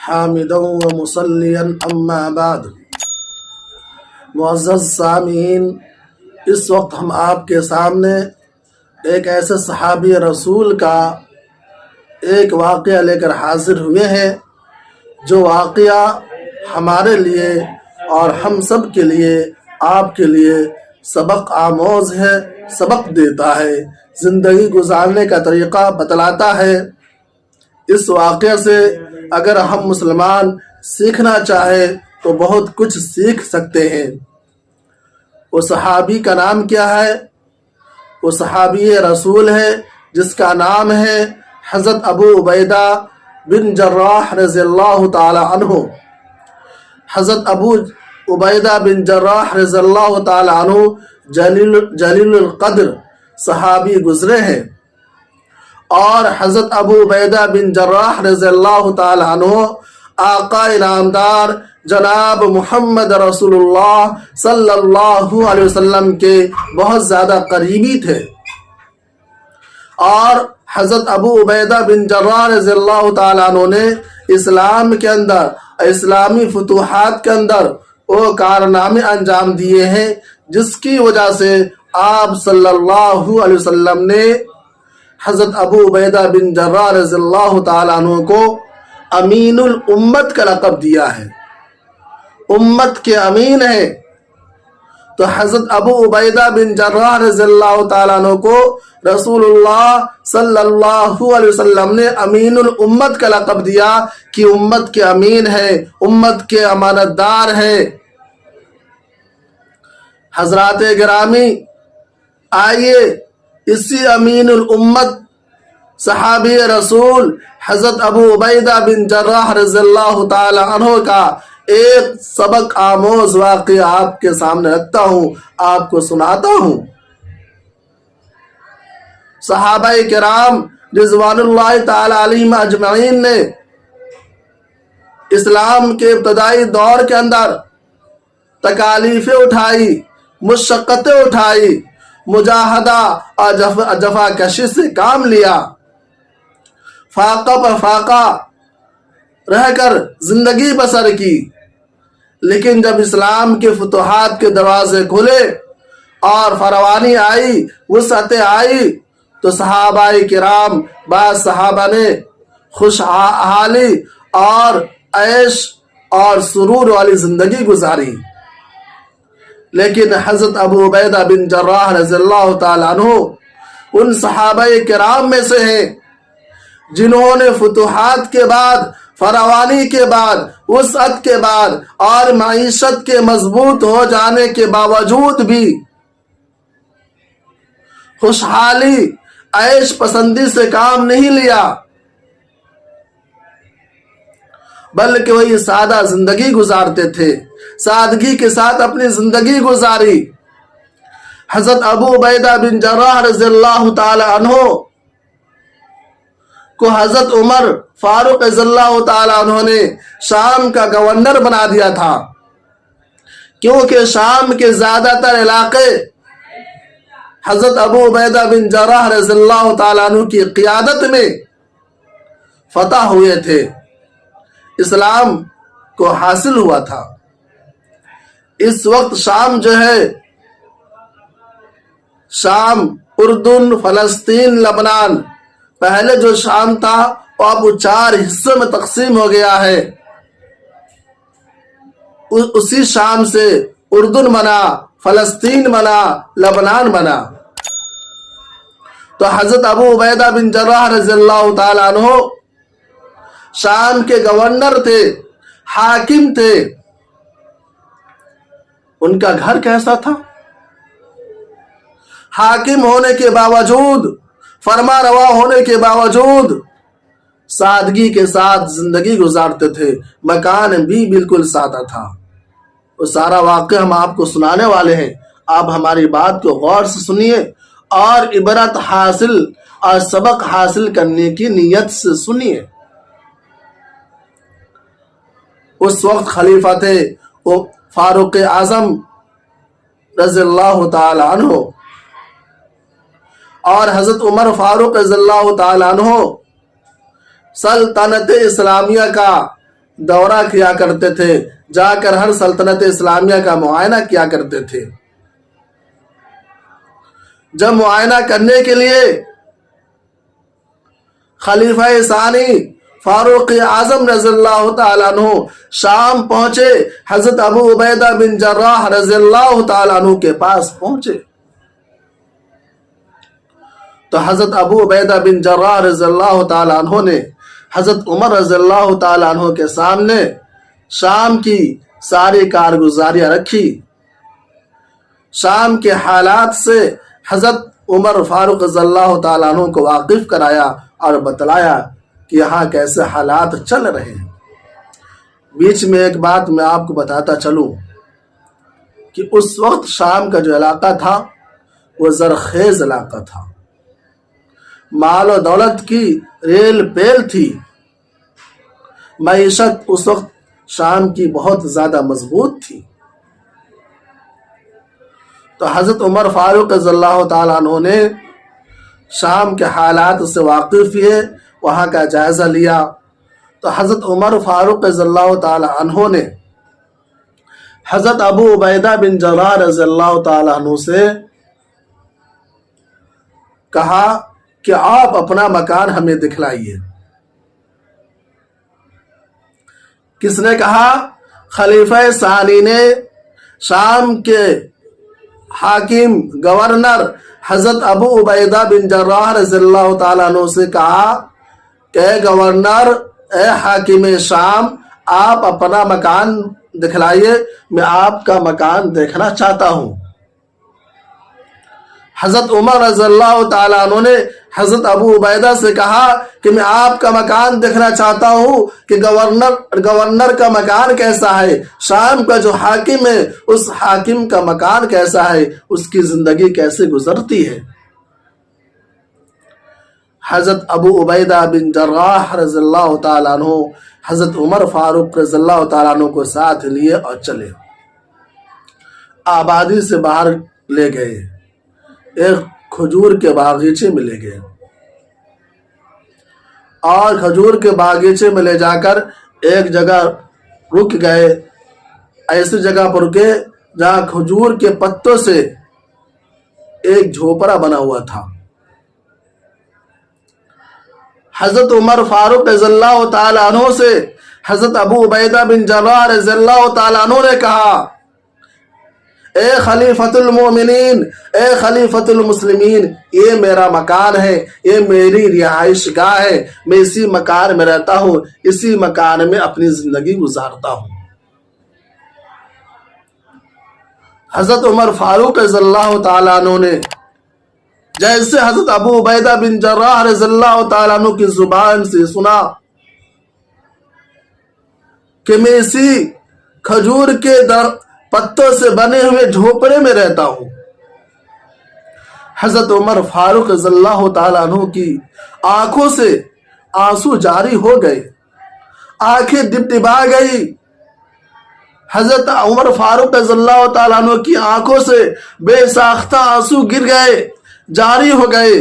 حامدا ومصليا اما بعد۔ معزز سامعین، اس وقت ہم آپ کے سامنے ایک ایسے صحابی رسول کا ایک واقعہ لے کر حاضر ہوئے ہیں جو واقعہ ہمارے لیے اور ہم سب کے لیے، آپ کے لیے سبق آموز ہے، سبق دیتا ہے، زندگی گزارنے کا طریقہ بتلاتا ہے۔ اس واقعہ سے اگر ہم مسلمان سیکھنا چاہیں تو بہت کچھ سیکھ سکتے ہیں۔ وہ صحابی کا نام کیا ہے؟ وہ صحابی رسول ہے جس کا نام ہے حضرت ابو عبیدہ بن جراح رضی اللہ تعالی عنہ۔ حضرت ابو عبیدہ بن جراح رضی اللہ تعالی عنہ جلیل القدر صحابی گزرے ہیں، اور حضرت ابو عبیدہ بن جراح رضی اللہ تعالی عنہ آقا انعامدار جناب محمد رسول اللہ صلی اللہ علیہ وسلم کے بہت زیادہ قریبی تھے، اور حضرت ابو عبیدہ بن جراح رضی اللہ تعالی عنہ نے اسلام کے اندر، اسلامی فتوحات کے اندر وہ کارنامے انجام دیے ہیں جس کی وجہ سے آپ صلی اللہ علیہ وسلم نے حضرت ابو عبیدہ بن جراح رضی اللہ تعالیٰ عنہ کو امین الامت کا لقب دیا ہے، امت کے امین ہے۔ تو حضرت ابو عبیدہ بن جراح رضی اللہ تعالیٰ عنہ کو رسول اللہ صلی اللہ علیہ وسلم نے امین الامت کا لقب دیا کہ امت کے امین ہے، امت کے امانت دار ہے۔ حضرات گرامی، آئیے اسی امین الامت صحابی رسول حضرت ابو عبیدہ بن جراح رضی اللہ تعالی عنہ کا ایک سبق آموز واقعہ آپ کے سامنے رکھتا ہوں، آپ کو سناتا ہوں۔ صحابہ کرام رضوان اللہ تعالی علیہم اجمعین نے اسلام کے ابتدائی دور کے اندر تکالیفیں اٹھائی، مشقتیں اٹھائی، مجاہدہ اور جفا کشی سے کام لیا، فاقہ پر فاقہ رہ کر زندگی بسر کی۔ لیکن جب اسلام کے فتوحات کے دروازے کھلے اور فراوانی آئی، وسعتیں آئی، تو صحابہ کرام، بعض صحابہ نے خوشحالی اور عیش اور سرور والی زندگی گزاری، لیکن حضرت ابو عبیدہ بن جراح رضی اللہ تعالیٰ عنہ ان صحابہ کرام میں سے ہیں جنہوں نے فتوحات کے بعد، فراوانی کے بعد، وسعت کے بعد اور معیشت کے مضبوط ہو جانے کے باوجود بھی خوشحالی، عیش پسندی سے کام نہیں لیا، بلکہ وہی سادہ زندگی گزارتے تھے، سادگی کے ساتھ اپنی زندگی گزاری۔ حضرت ابو عبیدہ بن جراح رضی اللہ تعالی عنہ کو حضرت عمر فاروق رضی اللہ تعالی عنہ نے شام کا گورنر بنا دیا تھا، کیونکہ شام کے زیادہ تر علاقے حضرت ابو عبیدہ بن جراح رضی اللہ تعالی عنہ کی قیادت میں فتح ہوئے تھے، اسلام کو حاصل ہوا تھا۔ اس وقت شام جو ہے، شام، اردن، فلسطین، لبنان، پہلے جو شام تھا وہ اب 4 حصوں میں تقسیم ہو گیا ہے۔ اسی شام سے اردن بنا، فلسطین بنا، لبنان بنا۔ تو حضرت ابو عبیدہ بن جراح رضی اللہ تعالیٰ عنہ شام کے گورنر تھے، حاکم تھے۔ ان کا گھر کیسا تھا؟ حاکم ہونے کے باوجود، فرما روا ہونے کے باوجود سادگی کے ساتھ زندگی گزارتے تھے، مکان بھی بالکل سادہ تھا۔ وہ سارا واقعہ ہم آپ کو سنانے والے ہیں، آپ ہماری بات کو غور سے سنیے اور عبرت حاصل اور سبق حاصل کرنے کی نیت سے سنیے۔ اس وقت خلیفہ تھے وہ فاروق اعظم رضی اللہ تعالی عنہ، اور حضرت عمر فاروق رضی اللہ تعالی عنہ سلطنت اسلامیہ کا دورہ کیا کرتے تھے، جا کر ہر سلطنت اسلامیہ کا معائنہ کیا کرتے تھے۔ جب معائنہ کرنے کے لیے خلیفہ ثانی فاروق اعظم رضی اللہ تعالیٰ عنہ شام پہنچے، حضرت ابو عبیدہ بن جراح رضی اللہ تعالیٰ عنہ کے پاس پہنچے تو حضرت ابو عبیدہ بن جراح رضی اللہ تعالیٰ عنہ نے حضرت عمر رضی اللہ تعالیٰ عنہ کے سامنے شام کی ساری کارگزاریاں رکھی، شام کے حالات سے حضرت عمر فاروق رضی اللہ تعالیٰ عنہ کو واقف کرایا اور بتلایا کہ یہاں کیسے حالات چل رہے ہیں۔ بیچ میں ایک بات میں آپ کو بتاتا چلوں کہ اس وقت شام کا جو علاقہ تھا وہ زرخیز علاقہ تھا، مال و دولت کی ریل پیل تھی، معیشت اس وقت شام کی بہت زیادہ مضبوط تھی۔ تو حضرت عمر فاروق رضی اللہ تعالیٰ عنہ نے شام کے حالات سے واقف ہوئے، وہاں کا جائزہ لیا تو حضرت عمر فاروق رضی اللہ تعالیٰ عنہ نے حضرت ابو عبیدہ بن جراح رضی اللہ تعالیٰ عنہ سے کہا کہ آپ اپنا مکان ہمیں دکھلائیے۔ کس نے کہا؟ خلیفہ ثانی نے شام کے حاکم گورنر حضرت ابو عبیدہ بن جراح رضی اللہ تعالیٰ عنہ سے کہا کہ اے گورنر، اے حاکم شام، آپ اپنا مکان دکھلائیے، میں آپ کا مکان دیکھنا چاہتا ہوں۔ حضرت عمر رضی اللہ تعالیٰ عنہ نے حضرت ابو عبیدہ سے کہا کہ میں آپ کا مکان دیکھنا چاہتا ہوں کہ گورنر کا مکان کیسا ہے، شام کا جو حاکم ہے اس حاکم کا مکان کیسا ہے، اس کی زندگی کیسے گزرتی ہے۔ حضرت ابو عبیدہ بن جراح رضی اللہ تعالیٰ عنہ حضرت عمر فاروق رضی اللہ تعالیٰ عنہ کو ساتھ لیے اور چلے، آبادی سے باہر لے گئے، ایک کھجور کے باغیچے میں لے گئے اور کھجور کے باغیچے میں لے جا کر ایک جگہ رک گئے، ایسی جگہ پر رکے جہاں کھجور کے پتوں سے ایک جھوپڑا بنا ہوا تھا۔ حضرت عمر فاروق رضی اللہ تعالیٰ عنہ سے حضرت ابو عبیدہ بن جراح رضی اللہ تعالیٰ عنہ نے کہا، اے خلیفۃ المومنین، اے خلیفۃ المسلمین، یہ میرا مکان ہے، یہ میری رہائش گاہ ہے، میں اسی مکان میں رہتا ہوں، اسی مکان میں اپنی زندگی گزارتا ہوں۔ حضرت عمر فاروق رضی اللہ تعالیٰ عنہ نے جیسے حضرت ابو عبیدہ بن جراح رضی اللہ تعالیٰ عنہ کی زبان سے سنا کہ میں اسی کھجور کے پتوں سے بنے ہوئے جھوپڑے میں رہتا ہوں، حضرت عمر فاروق رضی اللہ تعالیٰ عنہ کی آنکھوں سے آنسو جاری ہو گئے، آنکھیں ڈبڈبا گئی۔ حضرت عمر فاروق رضی اللہ تعالیٰ عنہ کی آنکھوں سے بے ساختہ آنسو گر گئے، جاری ہو گئے۔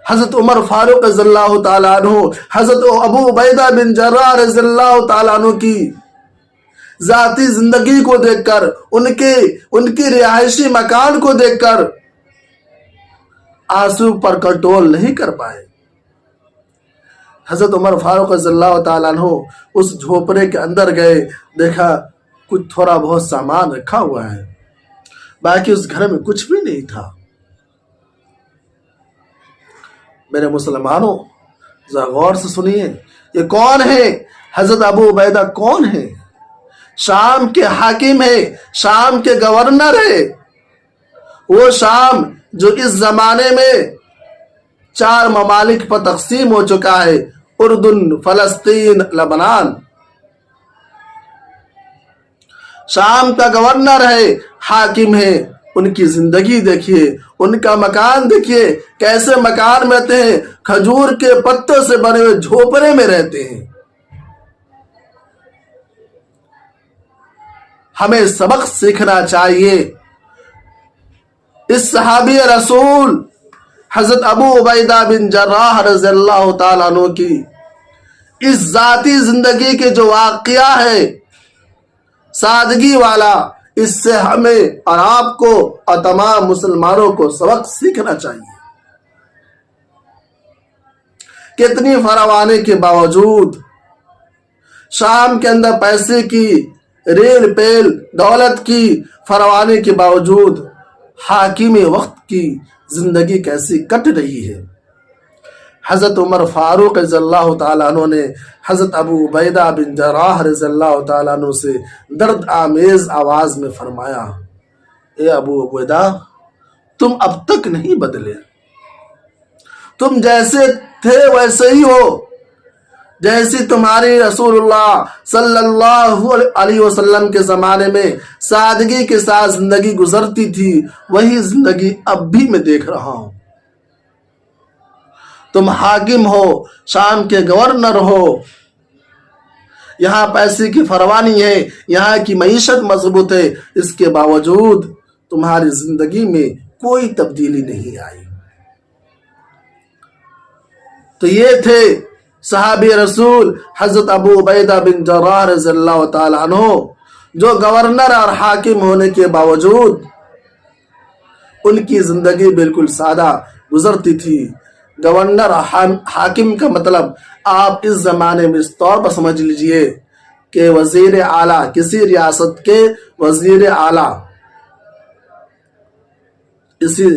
حضرت عمر فاروق رضی اللہ تعالیٰ عنہ حضرت ابو عبیدہ بن جراح رضی اللہ تعالیٰ عنہ کی ذاتی زندگی کو دیکھ کر، ان کی رہائشی مکان کو دیکھ کر آنسو پر کنٹرول نہیں کر پائے۔ حضرت عمر فاروق رضی اللہ تعالیٰ عنہ اس جھوپڑے کے اندر گئے، دیکھا کچھ تھوڑا بہت سامان رکھا ہوا ہے، باقی اس گھر میں کچھ بھی نہیں تھا۔ میرے مسلمانوں ذرا غور سے سنیے، یہ کون ہے؟ حضرت ابو عبیدہ کون ہے؟ شام کے حاکم ہے، شام کے گورنر ہے۔ وہ شام جو اس زمانے میں 4 ممالک پر تقسیم ہو چکا ہے، اردن، فلسطین، لبنان۔ شام کا گورنر ہے، حاکم ہے۔ ان کی زندگی دیکھیے، ان کا مکان دیکھیے، کیسے مکان میں رہتے ہیں، کھجور کے پتوں سے بنے ہوئے جھوپڑے میں رہتے ہیں۔ ہمیں سبق سیکھنا چاہیے اس صحابی رسول حضرت ابو عبیدہ بن جراح رضی اللہ تعالیٰ عنہ کی اس ذاتی زندگی کے جو واقعہ ہے سادگی والا، اس سے ہمیں اور آپ کو اور تمام مسلمانوں کو سبق سیکھنا چاہیے۔ کتنی فراوانی کے باوجود، شام کے اندر پیسے کی ریل پیل دولت کی فراوانی کے باوجود حاکم وقت کی زندگی کیسی کٹ رہی ہے۔ حضرت عمر فاروق رضی اللہ تعالیٰ عنہ نے حضرت ابو عبیدہ بن جراح رضی اللہ تعالیٰ عنہ سے درد آمیز آواز میں فرمایا، اے ابو عبیدہ، تم اب تک نہیں بدلے، تم جیسے تھے ویسے ہی ہو، جیسی تمہاری رسول اللہ صلی اللہ علیہ وسلم کے زمانے میں سادگی کے ساتھ زندگی گزرتی تھی، وہی زندگی اب بھی میں دیکھ رہا ہوں۔ تم حاکم ہو، شام کے گورنر ہو، یہاں پیسے کی فراوانی ہے، یہاں کی معیشت مضبوط ہے، اس کے باوجود تمہاری زندگی میں کوئی تبدیلی نہیں آئی۔ تو یہ تھے صحابی رسول حضرت ابو عبیدہ بن جراح رضی اللہ تعالیٰ عنہ، جو گورنر اور حاکم ہونے کے باوجود ان کی زندگی بالکل سادہ گزرتی تھی۔ گورنر حاکم کا مطلب آپ اس زمانے میں اس طور پر سمجھ لیجئے کہ وزیر اعلیٰ، کسی ریاست کے وزیر اعلیٰ، اسی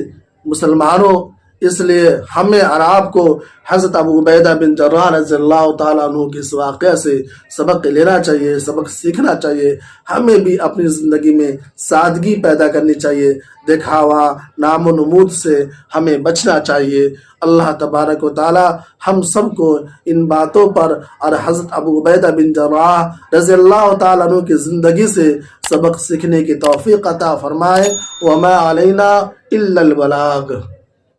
مسلمانوں، اس لیے ہمیں اور آپ کو حضرت ابو عبیدہ بن جراح رضی اللہ تعالیٰ عنہ کے اس واقعہ سے سبق لینا چاہیے، سبق سیکھنا چاہیے۔ ہمیں بھی اپنی زندگی میں سادگی پیدا کرنی چاہیے، دکھاوا، نام و نمود سے ہمیں بچنا چاہیے۔ اللہ تبارک و تعالی ہم سب کو ان باتوں پر اور حضرت ابو عبیدہ بن جراح رضی اللہ تعالیٰ عنہ کی زندگی سے سبق سیکھنے کی توفیق عطا فرمائے۔ وما علینا الا البلاغ۔